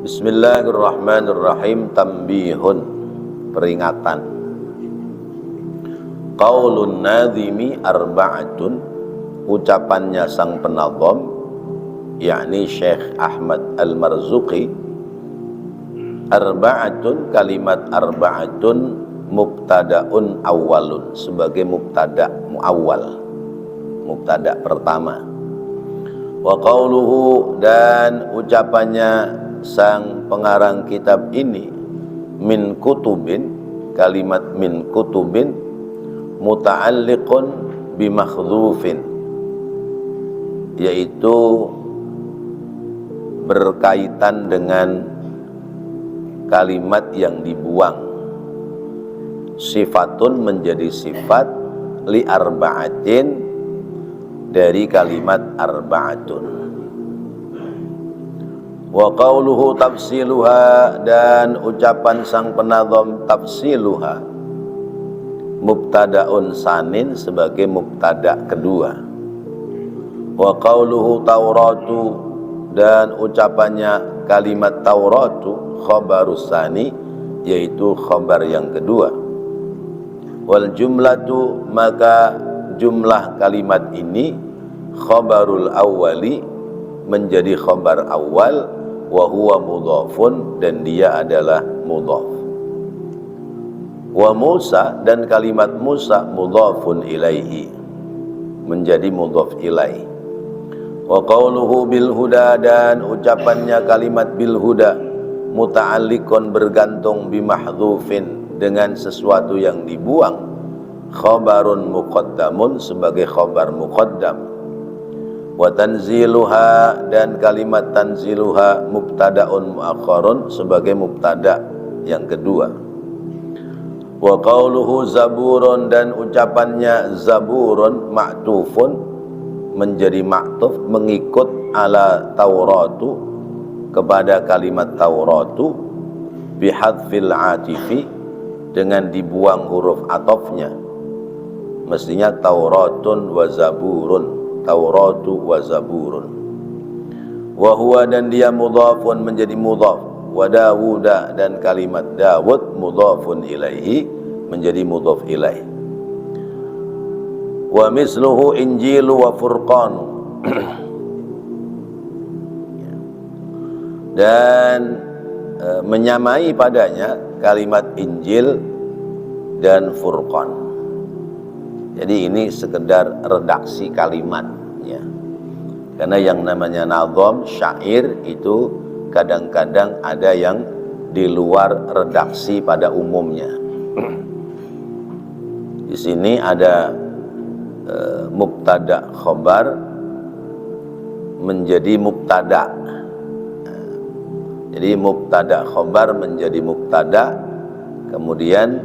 Bismillahirrahmanirrahim. Tambihun, peringatan. Qaulun nadhimi arba'atun, ucapannya sang penazam yakni Syekh Ahmad Al-Marzuqi. Arba'atun, kalimat arba'atun mubtada'un awwalun, sebagai mubtada' muawwal, mubtada' pertama. Wa qauluhu, dan ucapannya sang pengarang kitab ini, min kutubin, kalimat min kutubin muta'alliqun bimakhdhufin, yaitu berkaitan dengan kalimat yang dibuang. Sifatun, menjadi sifat, li arba'atin, dari kalimat arba'atun. Wa qauluhu tafsiluha, dan ucapan sang penazam tafsiluha, mubtada'un sanin, sebagai mubtada' kedua. Wa qauluhu tauratu, dan ucapannya kalimat tauratu khabarus sani, yaitu khabar yang kedua. Wal jumlatu, maka jumlah kalimat ini khabarul awwali, menjadi khabar awal, wa huwa mudhafun, dan dia adalah mudhaf. Wa Musa, dan kalimat Musa mudhafun ilaihi, menjadi mudhaf ilaih. Wa qauluhu bil huda, dan ucapannya kalimat bil huda muta'alliqun, bergantung bimahdhufin, dengan sesuatu yang dibuang. Khabarun muqaddamun, sebagai khabar muqaddam. Wa tanziluha, dan kalimat tanziluha mubtada'un muakhkharun, sebagai mubtada' yang kedua. Wa qauluhu zaburun, dan ucapannya zaburun ma'tufun, menjadi ma'tuf, mengikut ala tauratu, kepada kalimat tauratu, bihadfil atifi, dengan dibuang huruf atofnya. Mestinya tauratun wa zaburun, tauratu wa zaburun. Wa huwa, dan dia mudhafun, menjadi mudhaf. Wa Dawuda, dan kalimat Dawud mudhafun ilaihi, menjadi mudhaf ilaih. Wa misluhu injilu wa furqanu, dan menyamai padanya kalimat Injil dan Furqan. Jadi ini sekedar redaksi kalimat, ya. Karena yang namanya nazam, syair, itu kadang-kadang ada yang di luar redaksi pada umumnya. Di sini ada mubtada khobar menjadi mubtada. Jadi mubtada khobar menjadi mubtada, kemudian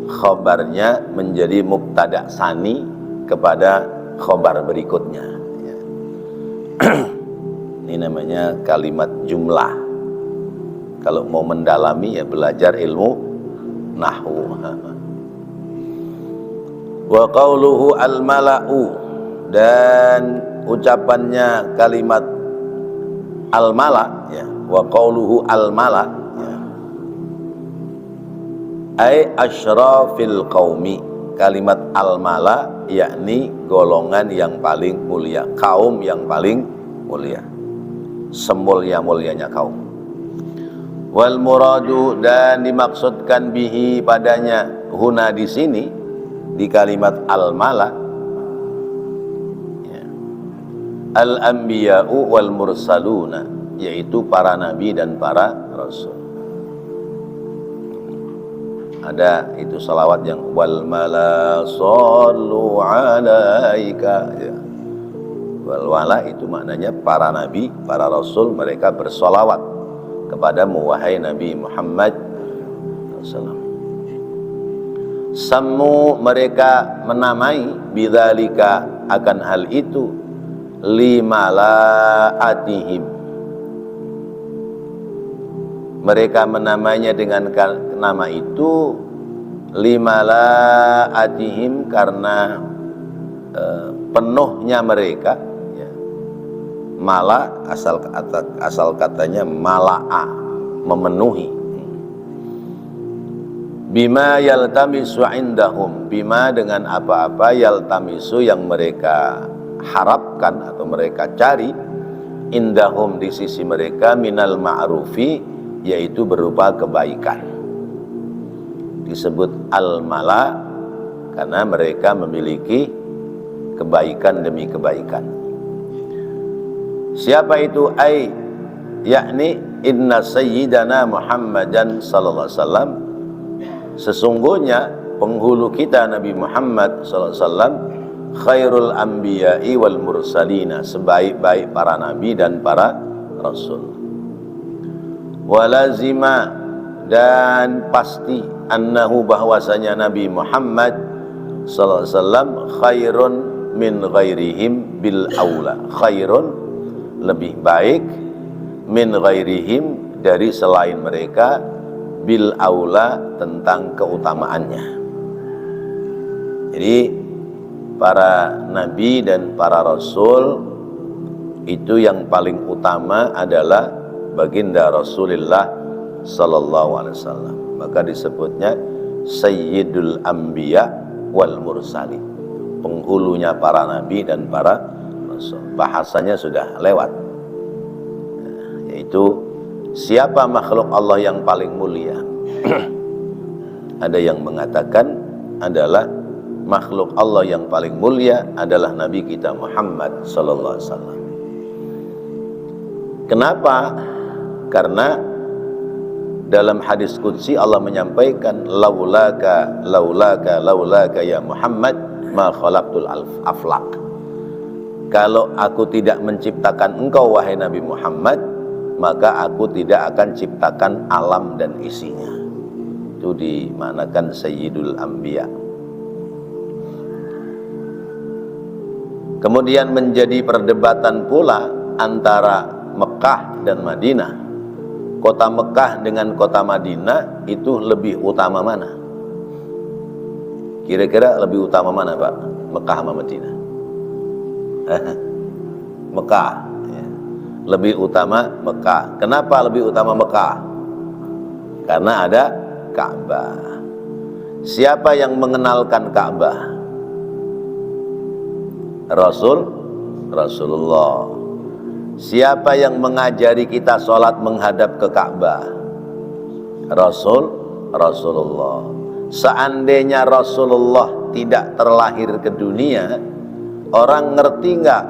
khobarnya menjadi mubtada sani kepada khobar berikutnya. Ini namanya kalimat jumlah. Kalau mau mendalami, ya belajar ilmu nahwu. Wa qauluhu al-mala'u, dan ucapannya kalimat al-mala', ya. Wa qauluhu al-mala', ya. Ai asyrafil qaumi, kalimat al-mala' yakni golongan yang paling mulia, kaum yang paling mulia, semulia-mulianya kaum. Wal muradu, dan dimaksudkan bihi padanya, huna di sini, di kalimat al-mala', ya, al-anbiya'u wal mursaluna, yaitu para nabi dan para rasul. Ada itu salawat yang wal mala sallu alaika, ya. Wal mala itu maknanya para nabi, para rasul, mereka bersolawat kepadamu wahai Nabi Muhammad SAW. Sammu, mereka menamai, bidzalika, akan hal itu, limalaatihim, mereka menamainya dengan nama itu, limalaatihim, karena penuhnya mereka, ya, Mala asal katanya mala'a, memenuhi. Bima yaltamisu indahum, bima dengan apa-apa yaltamisu yang mereka harapkan atau mereka cari, indahum di sisi mereka, minal ma'rufi, yaitu berupa kebaikan. Disebut al-mala karena mereka memiliki kebaikan demi kebaikan. Siapa itu? Yakni inna sayyidana Muhammadan sallallahu alaihi wasallam, sesungguhnya penghulu kita Nabi Muhammad sallallahu alaihi wasallam, khairul anbiya'i wal mursalina, sebaik-baik para nabi dan para rasul. Walazima, dan pasti, annahu, bahwasanya Nabi Muhammad sallallahu alaihi wasallam khairun min ghairihim bil aula, khairun, lebih baik, min ghairihim, dari selain mereka, bil aula, tentang keutamaannya. Jadi para nabi dan para rasul itu yang paling utama adalah baginda Rasulullah sallallahu alaihi wasallam. Maka disebutnya Sayyidul Anbiya wal Mursalin, penghulunya para nabi dan para rasul. Bahasanya sudah lewat, yaitu siapa makhluk Allah yang paling mulia? Ada yang mengatakan adalah makhluk Allah yang paling mulia adalah Nabi kita Muhammad sallallahu alaihi wasallam. Kenapa? Karena dalam hadis qudsi Allah menyampaikan, laulaka ya Muhammad ma khalaqtul aflaq. Kalau aku tidak menciptakan engkau wahai Nabi Muhammad, maka aku tidak akan ciptakan alam dan isinya. Itu dimanakan Sayyidul Anbiya. Kemudian menjadi perdebatan pula antara Mekah dan Madinah. Kota Mekah dengan kota Madinah itu lebih utama mana? Kira-kira lebih utama mana, Pak? Mekah sama Madinah? Mekah. Lebih utama Mekah. Kenapa lebih utama Mekah? Karena ada Ka'bah. Siapa yang mengenalkan Ka'bah? Rasulullah. Siapa yang mengajari kita sholat menghadap ke Ka'bah? Rasulullah. Seandainya Rasulullah tidak terlahir ke dunia, orang ngerti nggak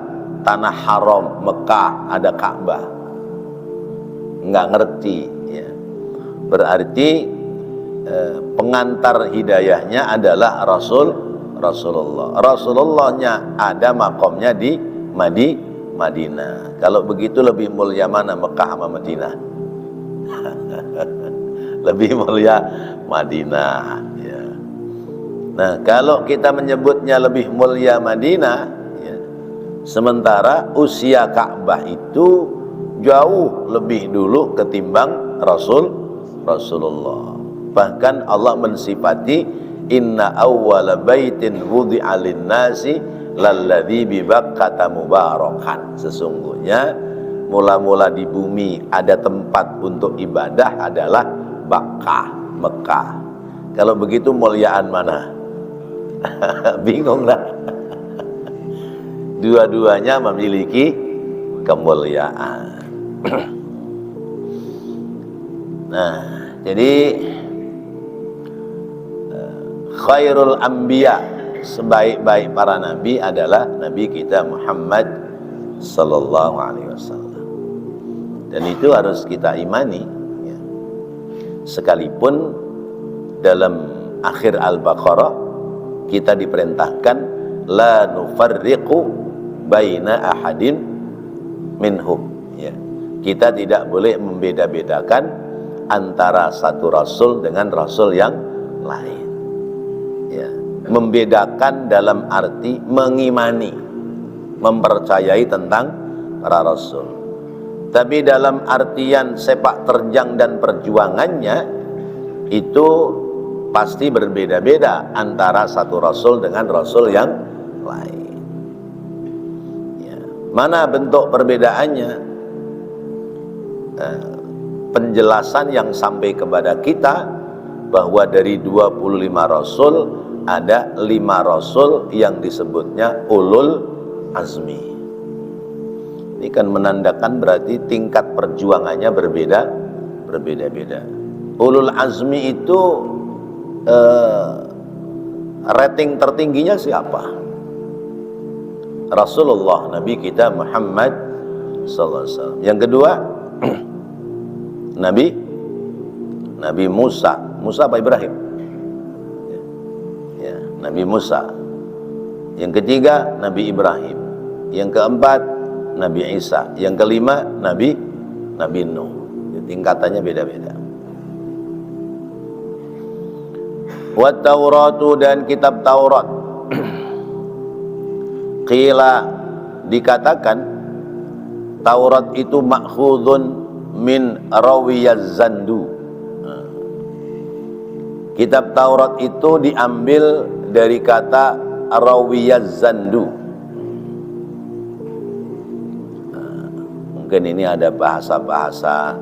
tanah haram Mekah ada Ka'bah? Nggak ngerti ya. Berarti pengantar hidayahnya adalah Rasulullah. Rasulullahnya ada makomnya di Madinah. Kalau begitu lebih mulia mana, Mekah sama Madinah? Lebih mulia Madinah ya. Nah, kalau kita menyebutnya lebih mulia Madinah, sementara usia Ka'bah itu jauh lebih dulu ketimbang Rasulullah. Bahkan Allah mensifati inna awwala baitin wudi'a lin-nasi lalladzi bi Bakkata mubarakan. Sesungguhnya mula-mula di bumi ada tempat untuk ibadah adalah Bakkah, Mekah. Kalau begitu muliaan mana? Bingung lah. Dua-duanya memiliki kemuliaan. Nah, jadi khairul anbiya, sebaik-baik para nabi adalah Nabi kita Muhammad sallallahu alaihi wasallam. Dan itu harus kita imani ya. Sekalipun dalam akhir Al-Baqarah kita diperintahkan la nufarriqu baina ahadin minhum ya. Kita tidak boleh membeda-bedakan antara satu rasul dengan rasul yang lain ya. Membedakan dalam arti mengimani, mempercayai tentang para rasul. Tapi dalam artian sepak terjang dan perjuangannya itu pasti berbeda-beda antara satu rasul dengan rasul yang lain ya. Mana bentuk perbedaannya? Penjelasan yang sampai kepada kita bahwa dari 25 rasul ada 5 rasul yang disebutnya ulul azmi. Ini kan menandakan berarti tingkat perjuangannya berbeda-beda. Ulul azmi itu rating tertingginya siapa? Rasulullah, Nabi kita Muhammad sallallahu alaihi wasallam. Yang kedua Nabi Musa apa Ibrahim? Ya, Nabi Musa. Yang ketiga Nabi Ibrahim. Yang keempat Nabi Isa. Yang kelima Nabi Nuh. Tingkatannya beda-beda. Wa Tauratu, dan kitab Taurat. Qila, dikatakan Taurat itu ma'khudun min rawiyaz zandu. Kitab Taurat itu diambil dari kata rawiyaz zandu. Mungkin ini ada bahasa-bahasa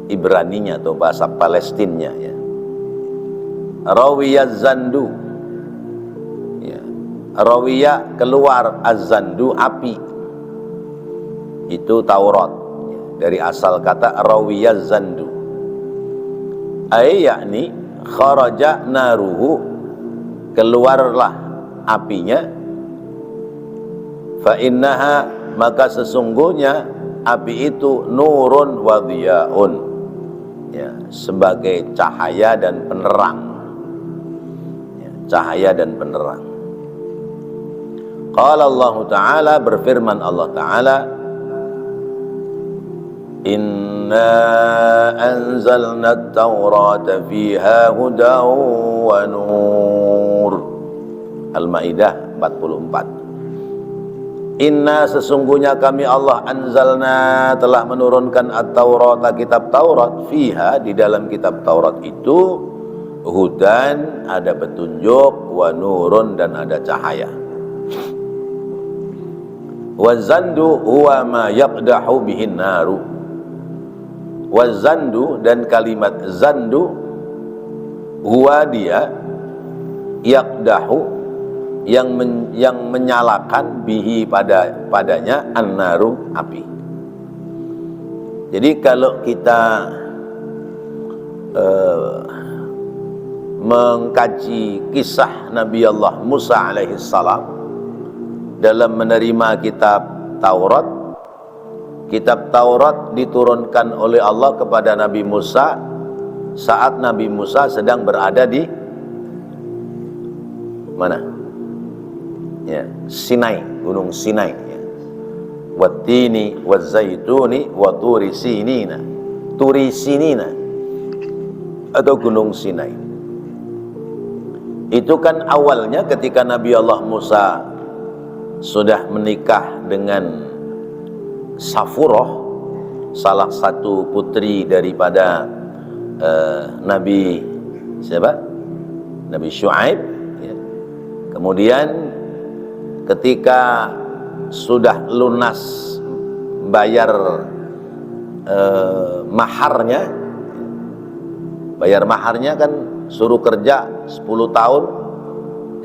Ibraninya atau bahasa Palestinnya ya. Rawiyaz zandu. Rawiyah keluar, az-zandu api. Itu Taurat. Dari asal kata rawiyaz zandu. Ay yakni kharaja naruhu, keluarlah apinya. Fa innaha, maka sesungguhnya api itu nurun wa dhiyaun. Ya, sebagai cahaya dan penerang. Ya, cahaya dan penerang. Qala Allah Ta'ala, berfirman Allah Ta'ala, Inna anzalna at-taurata fiha hudan wa nur. Al-Maidah 44. Inna, sesungguhnya kami Allah, anzalna, telah menurunkan at-taurata, kitab Taurat, fiha, di dalam kitab Taurat itu, hudan, ada petunjuk, wa nurun, dan ada cahaya. Wazandu huwa ma yaqdahu bihin naru. Wazandu, dan kalimat zandu, huwa dia, yaqdahu, yang menyalakan, bihi, padanya, an-naru, api. Jadi kalau kita mengkaji kisah Nabi Allah Musa alaihissalam dalam menerima kitab Taurat. Kitab Taurat diturunkan oleh Allah kepada Nabi Musa saat Nabi Musa sedang berada di mana? Ya, Sinai, Gunung Sinai. Ya. Wattini wazzaituni wa turi sinina. Turi sinina atau Gunung Sinai. Itu kan awalnya ketika Nabi Allah Musa sudah menikah dengan Safurah, salah satu putri daripada Nabi siapa? Nabi Syuaib ya. Kemudian ketika sudah lunas bayar maharnya kan suruh kerja 10 tahun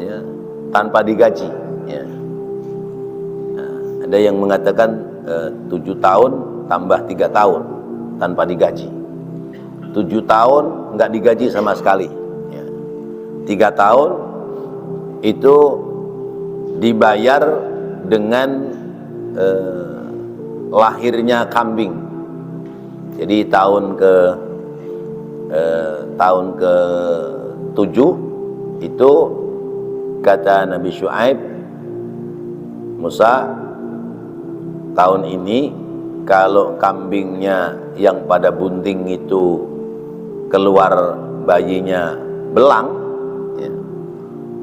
ya, tanpa digaji ya. Ada yang mengatakan 7 tahun tambah 3 tahun tanpa digaji. 7 tahun nggak digaji sama sekali. 3 tahun itu dibayar dengan lahirnya kambing. Jadi tahun ke-7 itu kata Nabi Syuaib, Musa, tahun ini kalau kambingnya yang pada bunting itu keluar bayinya belang ya,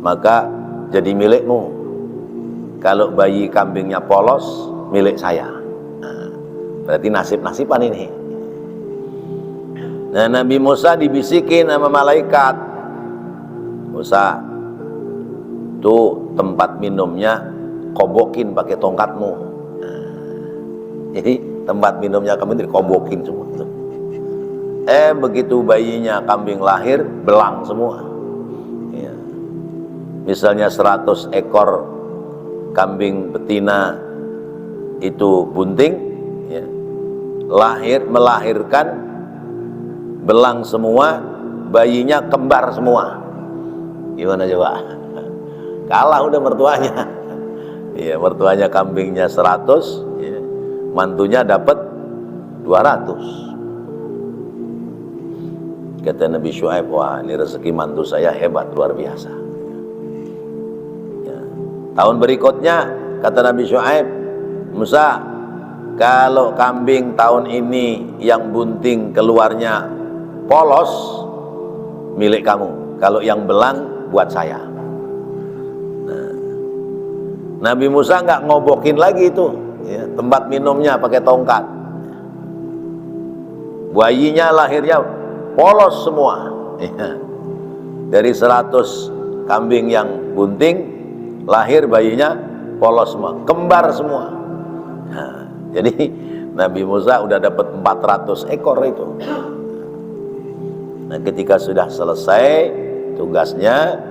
maka jadi milikmu. Kalau bayi kambingnya polos, milik saya. Nah, berarti nasib-nasiban ini. Nah, Nabi Musa dibisikin sama malaikat, Musa, tuh tempat minumnya kobokin pakai tongkatmu. Jadi tempat minumnya kambing dikobokin semua. Begitu bayinya kambing lahir, belang semua. Ya. Misalnya 100 ekor kambing betina itu bunting, ya, melahirkan, belang semua, bayinya kembar semua. Gimana coba? Kalah udah mertuanya. Iya, mertuanya kambingnya 100, ya, mantunya dapat 200. Kata Nabi Syuaib, wah ini rezeki mantu saya hebat, luar biasa. Ya. Tahun berikutnya kata Nabi Syuaib, Musa, kalau kambing tahun ini yang bunting keluarnya polos, milik kamu. Kalau yang belang buat saya. Nah, Nabi Musa nggak ngobokin lagi itu, ya, tempat minumnya pakai tongkat. Bayinya lahirnya polos semua, ya. Dari 100 kambing yang bunting, lahir bayinya polos semua, kembar semua. Nah, jadi Nabi Musa udah dapat 400 ekor itu. Nah, ketika sudah selesai tugasnya,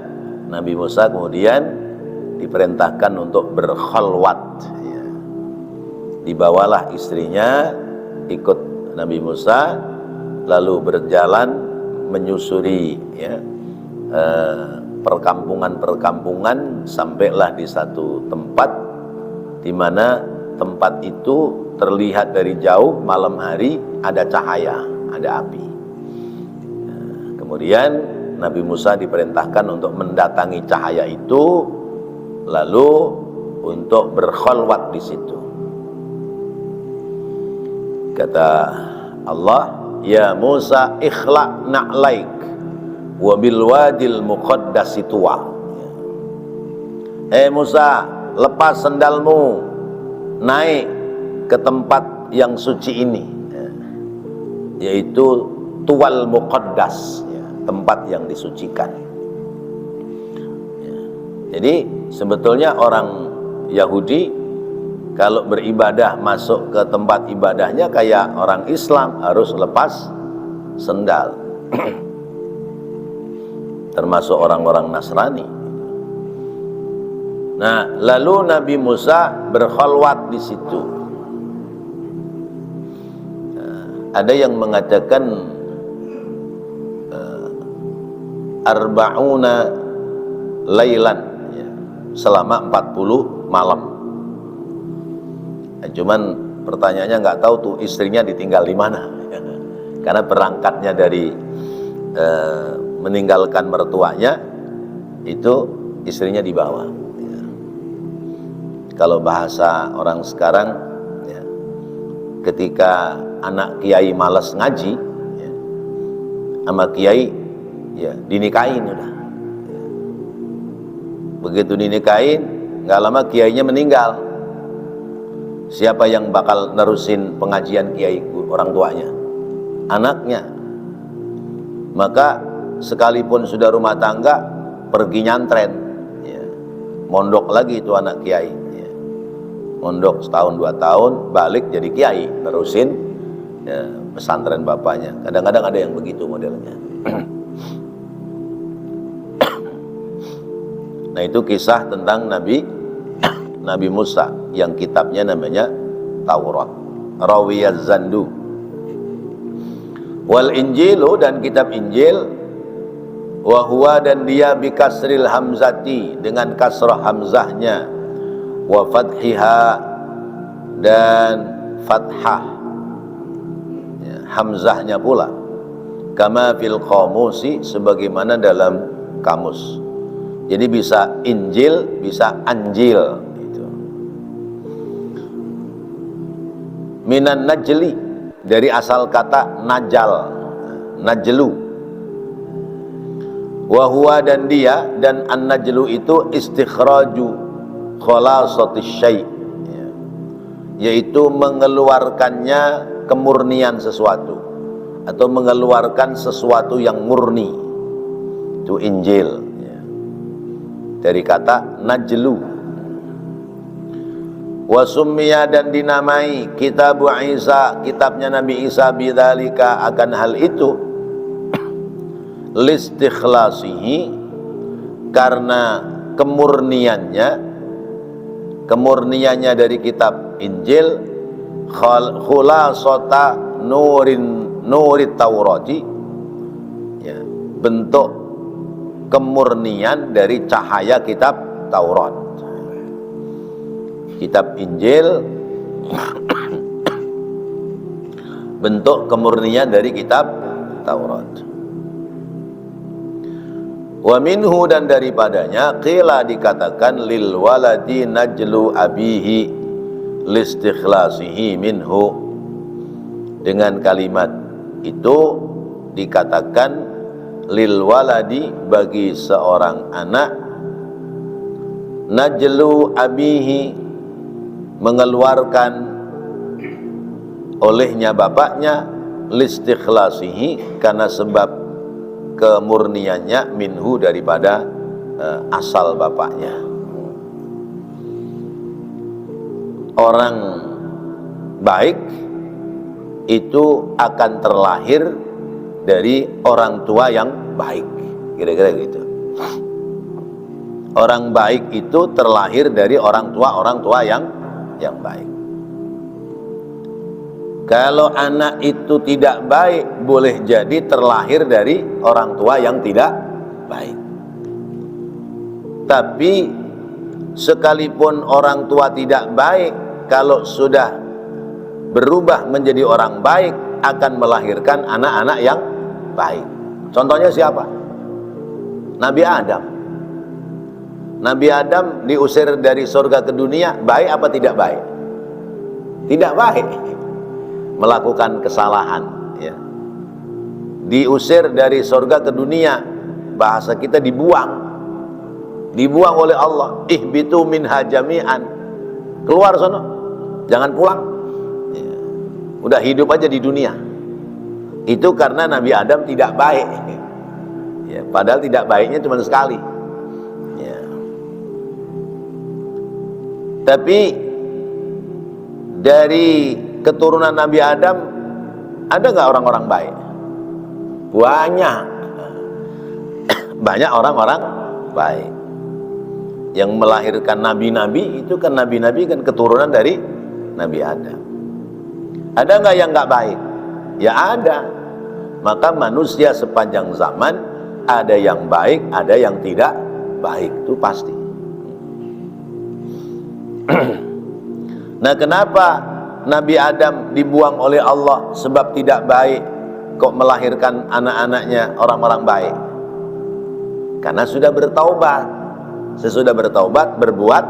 Nabi Musa kemudian diperintahkan untuk berkhalwat, ya. Dibawalah istrinya ikut Nabi Musa, lalu berjalan menyusuri, ya, perkampungan-perkampungan, sampailah di satu tempat di mana tempat itu terlihat dari jauh malam hari, ada cahaya, ada api. Nah, kemudian Nabi Musa diperintahkan untuk mendatangi cahaya itu, lalu untuk berkhalwat di situ. Kata Allah, ya Musa ikhla' na'laik wa bil wadil muqaddasi tuwa. Musa, lepas sendalmu, naik ke tempat yang suci ini, yaitu tuwal muqaddas, tempat yang disucikan. Jadi sebetulnya orang Yahudi kalau beribadah masuk ke tempat ibadahnya kayak orang Islam, harus lepas sendal. Termasuk orang-orang Nasrani. Nah, lalu Nabi Musa berkhalwat di situ. Nah, ada yang mengatakan arba'una lailan, ya, selama 40 malam. Nah, cuman pertanyaannya nggak tahu tuh istrinya ditinggal di mana, ya. Karena berangkatnya dari meninggalkan mertuanya itu istrinya dibawa, ya. Kalau bahasa orang sekarang, ya, ketika anak kiai malas ngaji, ya, sama kiai, ya, dinikahin udah, ya. Begitu dinikahin, nggak lama kiainya meninggal. Siapa yang bakal nerusin pengajian kiai orang tuanya? Anaknya. Maka sekalipun sudah rumah tangga, pergi nyantren, ya, mondok lagi itu anak kiai, ya. Mondok setahun 2 tahun, balik jadi kiai, nerusin, ya, pesantren bapaknya. Kadang-kadang ada yang begitu modelnya. Nah, itu kisah tentang Nabi Musa yang kitabnya namanya Taurat, Rawiyaz Zandu. Wal Injilu, dan kitab Injil, wa huwa, dan dia bikasril hamzati, dengan kasrah hamzahnya, wa fathiha, dan fathah, ya, hamzahnya pula, kama fil qamusi, sebagaimana dalam kamus. Jadi bisa Injil, bisa Anjil itu. Minan najli, dari asal kata najal, najlu. Wa huwa, dan dia, dan an-najlu itu istikhraju khalasatis syai', ya, yaitu mengeluarkannya kemurnian sesuatu, atau mengeluarkan sesuatu yang murni. Itu Injil, ya. Dari kata najlu. Wa summiya dan dinamai kitab Isa, kitabnya Nabi Isa, bidzalika akan hal itu, listikhlasihi karena kemurniannya dari kitab Injil, khulasata nurit Taurati, ya, bentuk kemurnian dari cahaya kitab Taurat. Kitab Injil bentuk kemurnian dari kitab Taurat. Wa minhu dan daripadanya qila dikatakan lil waladi najlu abihi listikhlasihi minhu. Dengan kalimat itu dikatakan lil waladi bagi seorang anak, najlu abihi mengeluarkan olehnya bapaknya, listikhlasihi karena sebab kemurniannya, minhu daripada asal bapaknya. Orang baik itu akan terlahir dari orang tua yang baik, kira-kira gitu. Orang baik itu terlahir dari orang tua yang baik. Kalau anak itu tidak baik, boleh jadi terlahir dari orang tua yang tidak baik. Tapi sekalipun orang tua tidak baik, kalau sudah berubah menjadi orang baik, akan melahirkan anak-anak yang baik. Contohnya siapa? Nabi Adam. Nabi Adam diusir dari surga ke dunia, baik apa tidak baik? Tidak baik, melakukan kesalahan, ya. Diusir dari surga ke dunia, bahasa kita dibuang oleh Allah. Ihbitu minha jami'an, keluar sono, jangan pulang, ya. Udah hidup aja di dunia. Itu karena Nabi Adam tidak baik, ya, padahal tidak baiknya cuma sekali, ya. Tapi dari keturunan Nabi Adam ada nggak orang-orang baik? Banyak orang-orang baik. Yang melahirkan nabi-nabi itu kan nabi-nabi kan keturunan dari Nabi Adam. Ada nggak yang nggak baik? Ya ada. Maka manusia sepanjang zaman ada yang baik, ada yang tidak baik, itu pasti. Nah, kenapa Nabi Adam dibuang oleh Allah? Sebab tidak baik, kok melahirkan anak-anaknya orang-orang baik? Karena sudah bertaubat. Sesudah bertaubat berbuat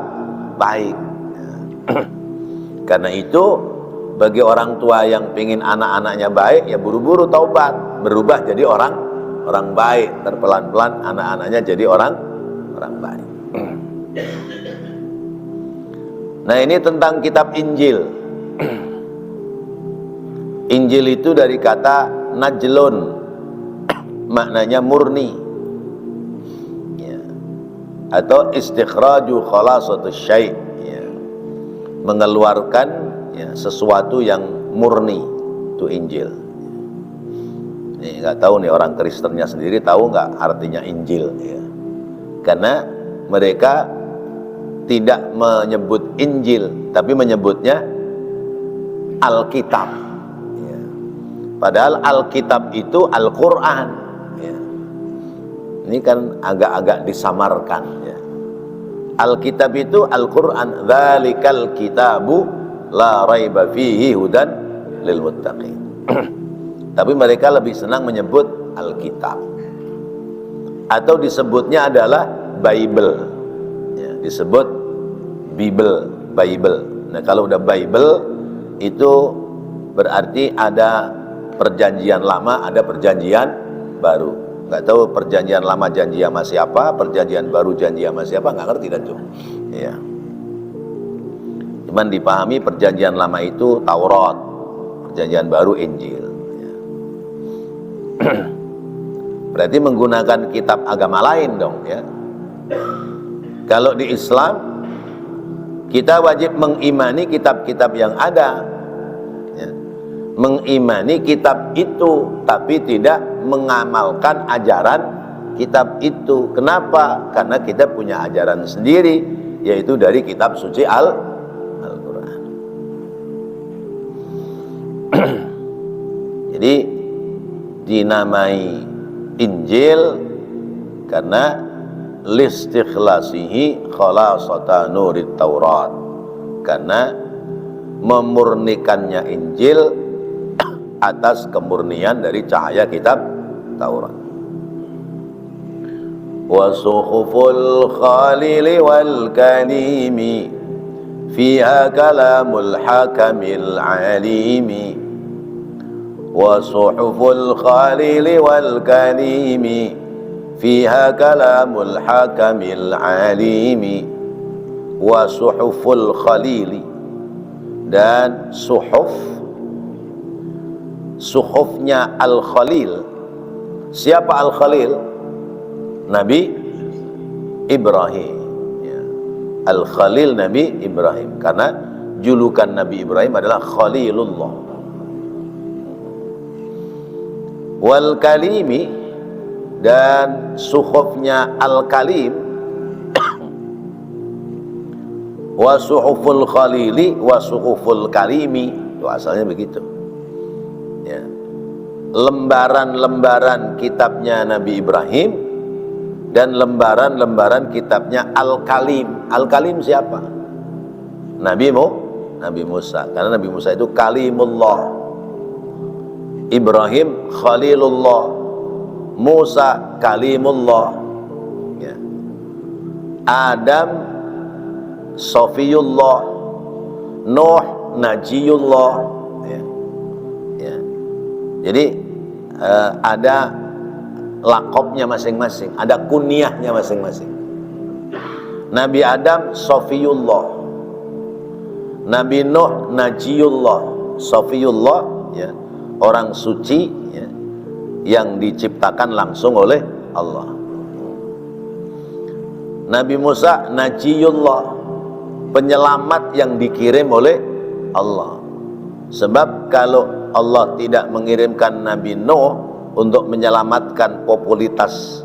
baik. Karena itu bagi orang tua yang ingin anak-anaknya baik, ya buru-buru taubat, berubah jadi orang baik. Terpelan-pelan anak-anaknya jadi orang baik. Nah, ini tentang kitab Injil. Injil itu dari kata najlun, maknanya murni, ya. Atau istikhraju khalasatus syai', ya. Mengeluarkan, ya, sesuatu yang murni, itu Injil. Ini nggak tahu nih orang Kristennya sendiri tahu nggak artinya Injil, ya. Karena mereka tidak menyebut Injil, tapi menyebutnya Alkitab, ya. Padahal Alkitab itu Al-Quran, ya. Ini kan agak-agak disamarkan, ya. Alkitab itu Al-Quran, dzalikal kitabu la raiba fihi hudan lil muttaqin. Tapi mereka lebih senang menyebut Alkitab, atau disebutnya adalah Bible, ya, disebut Bible. Nah, kalau udah Bible itu berarti ada perjanjian lama, ada perjanjian baru. Nggak tahu perjanjian lama janji sama siapa, perjanjian baru janji sama siapa, nggak ngerti dah tuh, ya. Cuman dipahami perjanjian lama itu Taurat, perjanjian baru Injil, ya. Berarti menggunakan kitab agama lain dong, ya. Kalau di Islam Kita wajib mengimani kitab-kitab yang ada, ya. Mengimani kitab itu, tapi tidak mengamalkan ajaran kitab itu. Kenapa? Karena kita punya ajaran sendiri, yaitu dari kitab suci Al-Quran. Jadi dinamai Injil karena listikhlasihi khalasata nurit Taurat, karena memurnikannya Injil atas kemurnian dari cahaya kitab Taurat. Wa suhuful khalili wal kalimi fiha kalamul hakamil alimi. Wa suhuful khalili wal kalimi fiha kalamul hakamil alimi. Wa suhuful khalili, dan suhufnya Al-Khalil. Siapa Al-Khalil? Nabi Ibrahim, ya. Al-Khalil Nabi Ibrahim, karena julukan Nabi Ibrahim adalah Khalilullah. Wal kalimi, dan suhufnya Al-Kalim. Wa suhuful khalili wa suhuful kalimi, itu asalnya begitu, ya. Lembaran-lembaran kitabnya Nabi Ibrahim dan lembaran-lembaran kitabnya Al-Kalim. Al-Kalim siapa? Nabi Musa, karena Nabi Musa itu Kalimullah, Ibrahim Khalilullah, Musa Kalimullah, ya. Adam Sofiyullah, Nuh Najiyullah, ya. Ya. Jadi ada lakopnya masing-masing, ada kunyahnya masing-masing. Nabi Adam Sofiyullah, Nabi Nuh Najiyullah. Sofiyullah, ya, orang suci, ya, yang diciptakan langsung oleh Allah. Nabi Musa Najiyullah, penyelamat yang dikirim oleh Allah. Sebab kalau Allah tidak mengirimkan Nabi Nuh untuk menyelamatkan populitas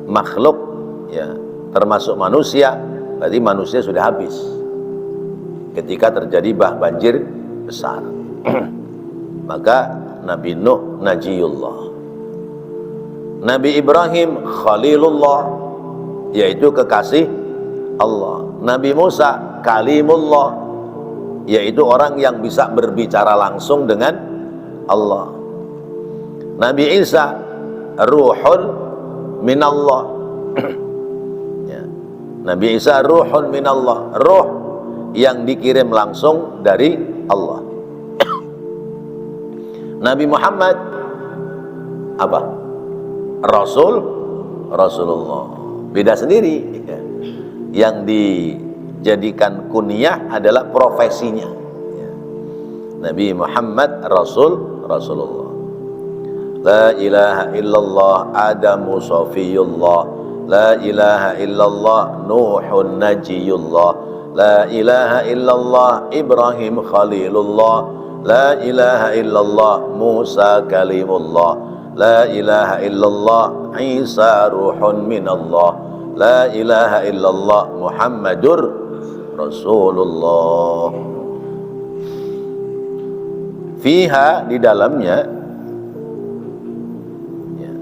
makhluk, ya, termasuk manusia, berarti manusia sudah habis ketika terjadi banjir besar. Maka Nabi Nuh Najiyullah. Nabi Ibrahim Khalilullah, yaitu kekasih Allah. Nabi Musa Kalimullah, yaitu orang yang bisa berbicara langsung dengan Allah. Nabi Isa Ruhun Minallah, ya. Nabi Isa Ruhun Minallah, ruh yang dikirim langsung dari Allah. Nabi Muhammad apa? Rasulullah, beda sendiri, ya. Yang dijadikan kunyah adalah profesinya, ya. Nabi Muhammad Rasulullah. La ilaha illallah Adamu Sofiyullah, la ilaha illallah Nuhun Najiyullah, la ilaha illallah Ibrahim Khalilullah, la ilaha illallah Musa Kalimullah, la ilaha illallah Isa Ruhun Minallah, la ilaha illallah Muhammadur Rasulullah. Fiha, di dalamnya, ya,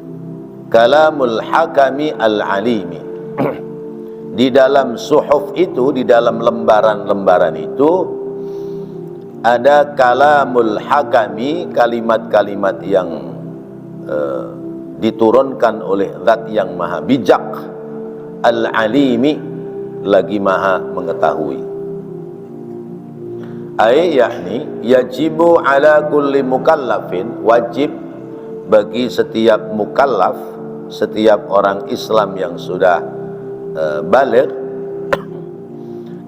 kalamul hakami al-alimi. Di dalam suhuf itu, di dalam lembaran-lembaran itu ada kalamul hakami, kalimat-kalimat yang diturunkan oleh zat yang maha bijak, al-alimi, lagi maha mengetahui. Ay yakni yajibu ala kulli mukallafin, wajib bagi setiap mukallaf, setiap orang Islam yang sudah baligh,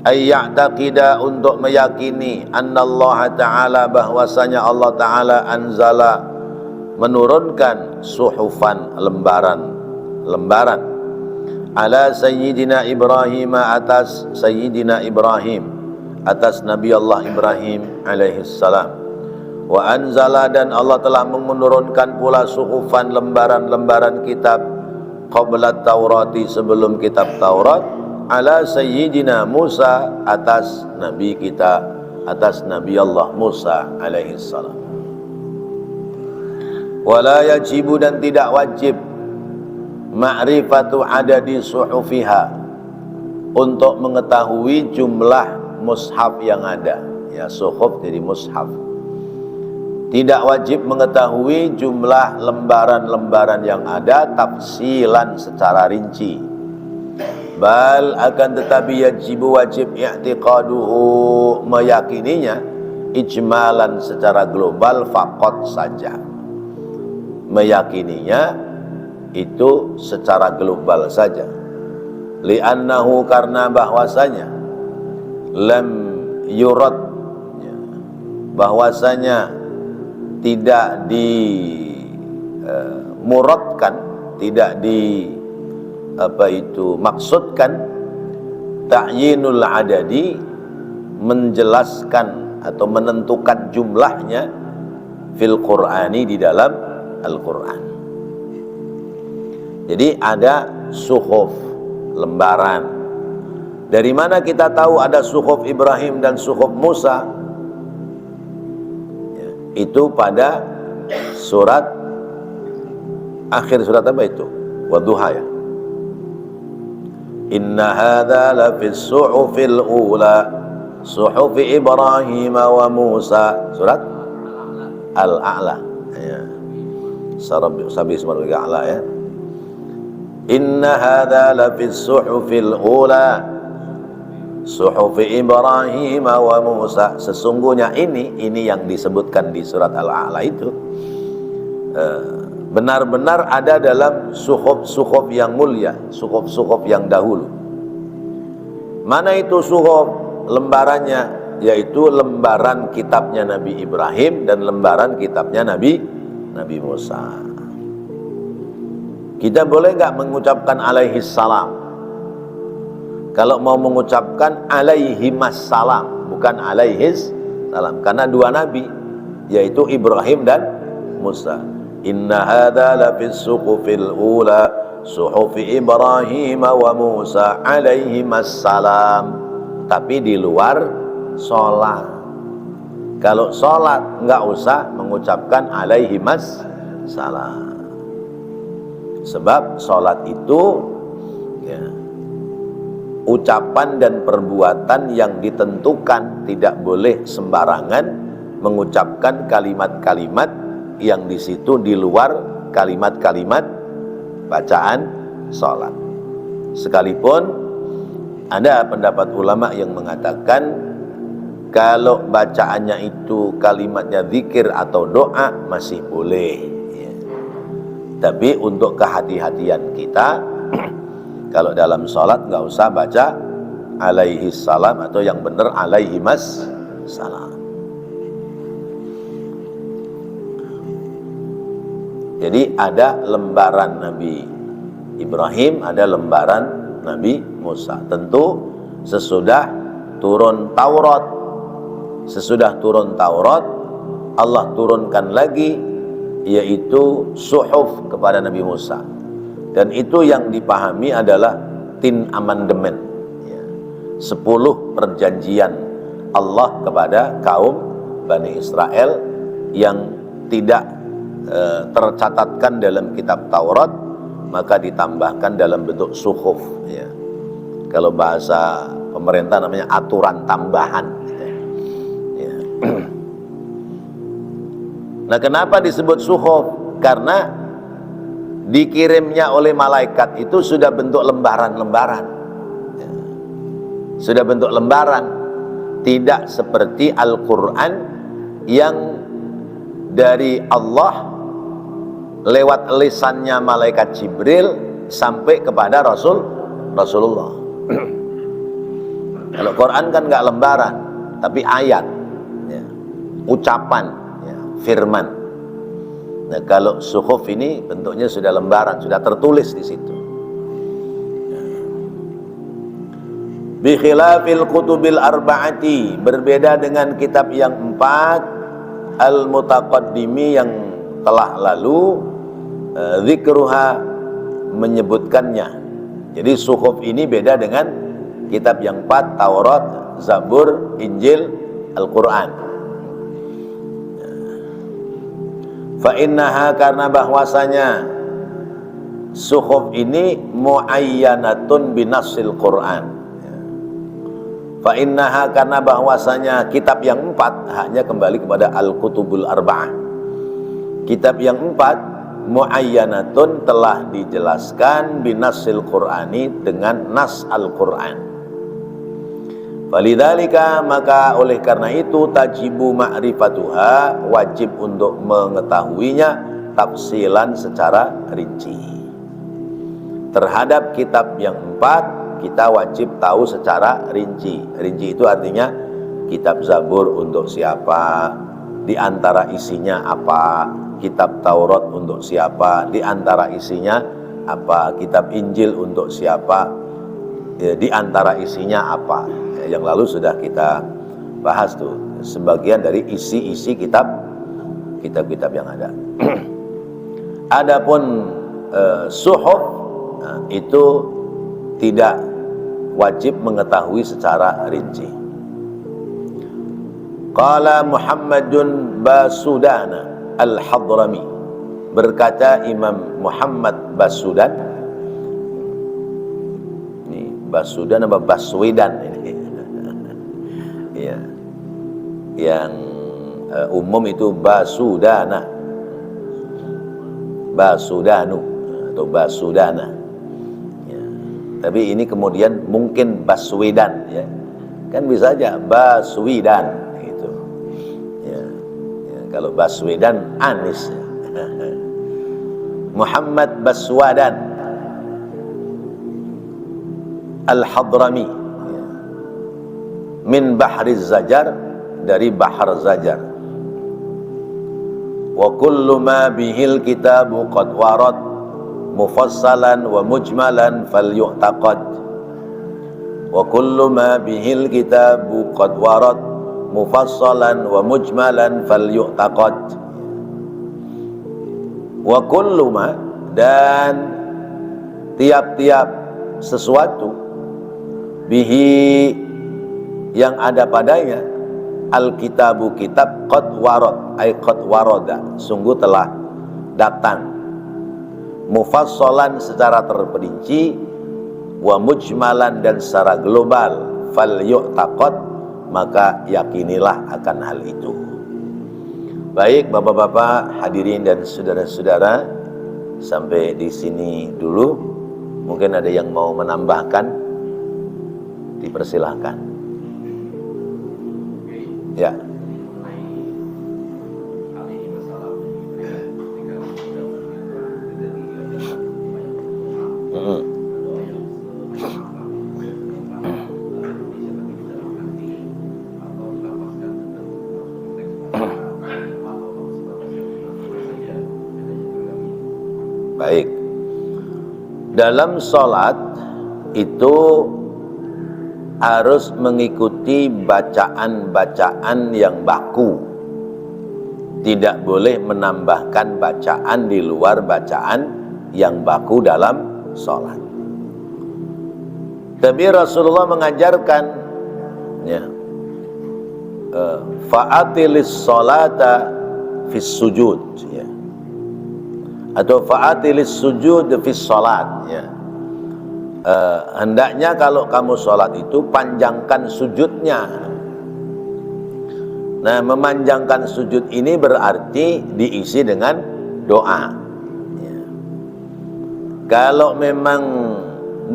ay ya'taqida, untuk meyakini, annallaha ta'ala, bahwasanya Allah Ta'ala anzala, menurunkan suhufan, lembaran ala Sayyidina Ibrahim, atas Sayyidina Ibrahim, atas Nabi Allah Ibrahim alaihissalam. Wa anzala, dan Allah telah menurunkan pula suhufan, lembaran-lembaran kitab, qabla Taurati, sebelum kitab Taurat, ala sayyidina Musa, atas Nabi kita, atas Nabi Allah Musa alaihissalam. Wala yajibu, dan tidak wajib, ma'rifatu adadi suhufiha, untuk mengetahui jumlah mushaf yang ada. Ya, suhuf jadi mushaf. Tidak wajib mengetahui jumlah lembaran-lembaran yang ada tafsilan secara rinci. Bal, akan tetapi yajibu, wajib, i'tiqaduhu, meyakininya, ijmalan, secara global, faqat saja. Meyakininya itu secara global saja. Li'annahu, karena bahwasanya, lam yurad, bahwasanya tidak dimuradkan, tidak maksudkan, ta'yinul adadi, menjelaskan atau menentukan jumlahnya, fil Qur'ani, di dalam Al-Quran. Jadi ada suhuf, lembaran. Dari mana kita tahu ada suhuf Ibrahim dan suhuf Musa? Ya, itu pada surat, akhir surat apa itu? Wadduha, ya. Inna hadza lafis suhufil ula, suhufi Ibrahim wa Musa. Surat Al-A'la, ya. Sabi ismul a'la, ya. Inna hadza lafis suhufil ula, suhufi Ibrahim wa Musa. Sesungguhnya ini yang disebutkan di surat Al-A'la itu benar-benar ada dalam suhuf-suhuf yang mulia, suhuf-suhuf yang dahulu. Mana itu suhuf? Lembarannya, yaitu lembaran kitabnya Nabi Ibrahim dan lembaran kitabnya Nabi Musa. Kita boleh nggak mengucapkan alaihi salam? Kalau mau mengucapkan alaihi salam, bukan alaihis salam, karena dua nabi, yaitu Ibrahim dan Musa. Inna hadza lafis suhufil ula, suhufi Ibrahim wa Musa alaihimas salam. Tapi di luar sholat. Kalau sholat nggak usah mengucapkan alaihimas salam. Sebab sholat itu, ya, ucapan dan perbuatan yang ditentukan, tidak boleh sembarangan mengucapkan kalimat-kalimat yang di situ di luar kalimat-kalimat bacaan sholat. Sekalipun ada pendapat ulama yang mengatakan kalau bacaannya itu kalimatnya zikir atau doa masih boleh, ya. Tapi untuk kehati-hatian kita, kalau dalam sholat nggak usah baca alaihi salam, atau yang benar alaihimas salam. Jadi ada lembaran Nabi Ibrahim, ada lembaran Nabi Musa. Tentu sesudah turun Taurat. Sesudah turun Taurat, Allah turunkan lagi, yaitu suhuf kepada Nabi Musa. Dan itu yang dipahami adalah 10 amandemen, ya. 10 perjanjian Allah kepada kaum Bani Israel yang tidak tercatatkan dalam kitab Taurat, maka ditambahkan dalam bentuk suhuf, ya. Kalau bahasa pemerintah namanya aturan tambahan, ya. Nah, kenapa disebut suhuf? Karena dikirimnya oleh malaikat itu sudah bentuk lembaran-lembaran, ya. Sudah bentuk lembaran, tidak seperti Al-Quran yang dari Allah lewat lisannya malaikat Jibril sampai kepada Rasulullah. Kalau Quran kan nggak lembaran, tapi ayat, ya, ucapan, ya, firman. Nah, kalau suhuf ini bentuknya sudah lembaran, sudah tertulis di situ. Bi khilafil kutubil arba'ati, berbeda dengan kitab yang 4 al-mutaqaddimi yang telah lalu, zikruha menyebutkannya. Jadi suhuf ini beda dengan kitab yang 4, Taurat, Zabur, Injil, Al-Quran. Fa innaha, karena bahwasanya suhuf ini muayyanatun binassil Quran. Fa innaha, karena bahwasanya kitab yang 4 hanya kembali kepada Al-Kutubul Arba'ah. Kitab yang 4 muayyanatun telah dijelaskan binassil Qur'ani, dengan nas Al-Quran. Falidzalika, maka oleh karena itu, tajibu ma'rifatuha, wajib untuk mengetahuinya tafsilan secara rinci. Terhadap kitab yang 4 kita wajib tahu secara rinci. Rinci itu artinya kitab Zabur untuk siapa, di antara isinya apa, kitab Taurat untuk siapa, di antara isinya apa, kitab Injil untuk siapa, di antara isinya apa. Yang lalu sudah kita bahas tuh sebagian dari isi-isi kitab-kitab yang ada. Adapun suhuf itu tidak wajib mengetahui secara rinci. Qala Muhammadun Basudana Al-Hadrami, berkata Imam Muhammad Basudan. Ini Basudan apa Baswedan ini? Ya. Yang umum itu Basudana, Basudanu atau Basudana. Tapi ini kemudian mungkin Baswedan, ya. Kan bisa aja Baswedan gitu. Ya. Kalau Baswedan Anis. Muhammad Baswadan Al-Hadrami, ya. Min Bahriz Zajar, dari Bahar Zajar. Wa kullu ma bihil kitabu qad warad mufassalan wa mujmalan falyu'taqad. Wa kullu ma bihil kitabu qad warad mufassalan wa mujmalan falyu'taqad. Wa kullu ma, dan tiap-tiap sesuatu, bihi yang ada padanya, al-kitabu kitab, qad warad ay qad warada, sungguh telah datang, mufassalan secara terperinci, wa mujmalan dan secara global, fal yu'taqad, maka yakinilah akan hal itu. Baik bapak-bapak, hadirin dan saudara-saudara, sampai di sini dulu. Mungkin ada yang mau menambahkan, dipersilahkan. Ya. Baik, dalam sholat itu harus mengikuti bacaan-bacaan yang baku, tidak boleh menambahkan bacaan di luar bacaan yang baku dalam sholat. Tapi Rasulullah mengajarkan, ya, fa'atilis sholata fis sujud, ya, atau fa'atilis sujud fis sholat, ya. Hendaknya kalau kamu sholat itu panjangkan sujudnya. Nah, memanjangkan sujud ini berarti diisi dengan doa, ya. Kalau memang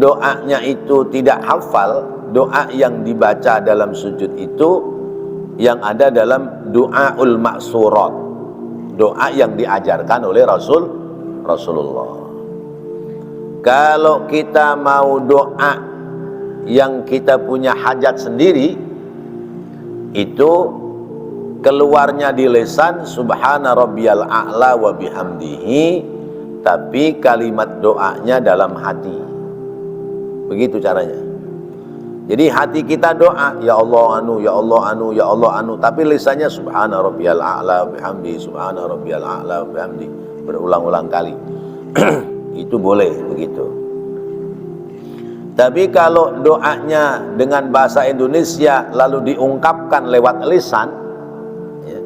doanya itu tidak hafal, doa yang dibaca dalam sujud itu yang ada dalam doaul maksurat, doa yang diajarkan oleh Rasulullah. Kalau kita mau doa yang kita punya hajat sendiri, itu keluarnya di lisan subhana rabbiyal a'la wa bihamdihi, tapi kalimat doanya dalam hati. Begitu caranya. Jadi hati kita doa, ya Allah anu, ya Allah anu, ya Allah anu, tapi lisannya subhana rabbiyal a'la bihamdi, subhana rabbiyal a'la bihamdi, berulang-ulang kali. Itu boleh begitu. Tapi kalau doanya dengan bahasa Indonesia lalu diungkapkan lewat lisan, ya,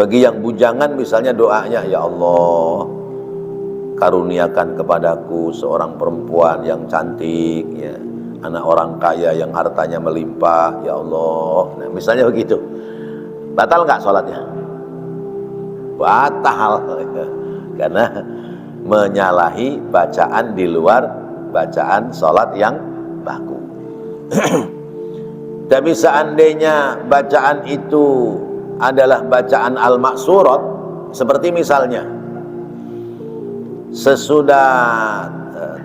bagi yang bujangan misalnya doanya, ya Allah karuniakan kepadaku seorang perempuan yang cantik, ya, anak orang kaya yang hartanya melimpah, ya Allah. Nah, misalnya begitu, batal nggak sholatnya? Batal, karena menyalahi bacaan di luar bacaan sholat yang baku. Tapi seandainya bacaan itu adalah bacaan al-maksurat, seperti misalnya sesudah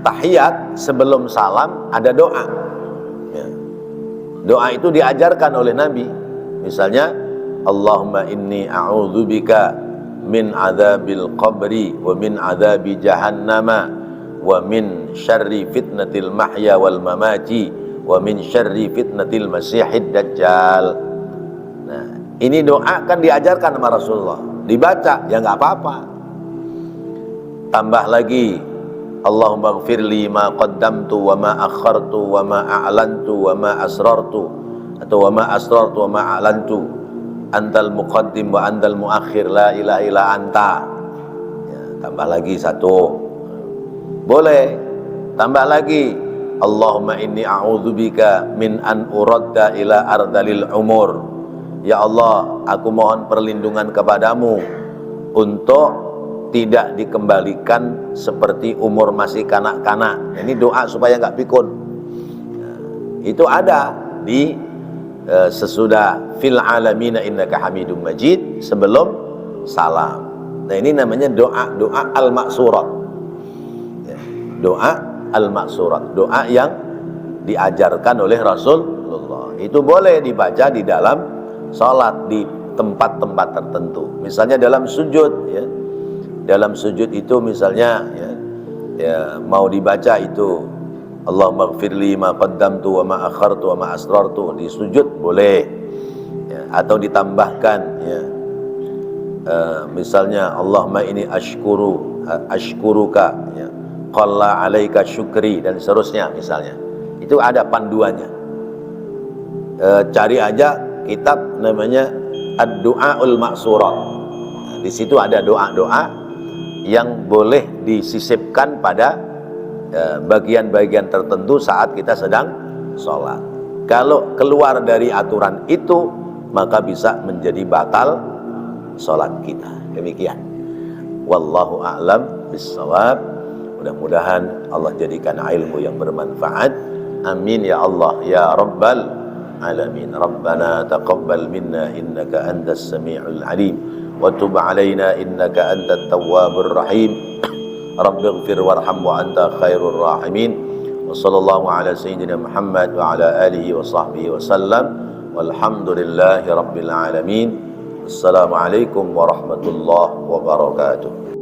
tahiyat sebelum salam ada doa, ya. Doa itu diajarkan oleh Nabi, misalnya Allahumma inni a'udzubika min adzabil qabri wa min adzabi jahannama wa min syarri fitnatil mahya wal mamati wa min syarri fitnatil masihid dajjal. Nah, ini doa kan diajarkan sama Rasulullah, dibaca ya nggak apa-apa. Tambah lagi, Allahumma gfirli ma qaddamtu wa ma akhartu wa ma a'lantu wa ma asrartu, atau wa ma asrartu wa ma a'lantu, antal muqaddim wa antal muakhir la ilaha illa anta. Ya, tambah lagi satu. Boleh. Tambah lagi, Allahumma inni a'udzubika min an uradda ila ardalil umur. Ya Allah, aku mohon perlindungan kepadamu untuk tidak dikembalikan seperti umur masih kanak-kanak. Ini doa supaya nggak pikun. Nah, itu ada di sesudah fil alamina innaka hamidum majid sebelum salam. Nah, ini namanya doa al-maksurat. Ya, doa al-maksurat, doa yang diajarkan oleh Rasulullah. Itu boleh dibaca di dalam salat di tempat-tempat tertentu. Misalnya dalam sujud, ya. Dalam sujud itu misalnya ya mau dibaca itu Allahumma gfirli ma qaddamtu wa ma akhartu wa ma asrartu, di sujud boleh, ya. Atau ditambahkan, ya, misalnya Allahumma ini ashkuruka, ya, qalla alaika syukri, dan seterusnya misalnya. Itu ada panduannya. Cari aja kitab namanya ad-du'aul maksurat. Nah, di situ ada doa-doa yang boleh disisipkan pada bagian-bagian tertentu saat kita sedang sholat. Kalau keluar dari aturan itu, maka bisa menjadi batal sholat kita. Demikian. Wallahu a'lam bissawab. Mudah-mudahan Allah jadikan ilmu yang bermanfaat. Amin ya Allah ya Rabbal alamin. Rabbana taqabbal minna innaka antas sami'ul alim wa tub alaina innaka antat tawwabur rahim. Rabbighfir warham wa anta khairur rahimin. Wa sallallahu ala sayyidina Muhammad wa ala alihi wa sahbihi wa sallam. Walhamdulillahi rabbil alamin. Assalamualaikum warahmatullahi wabarakatuh.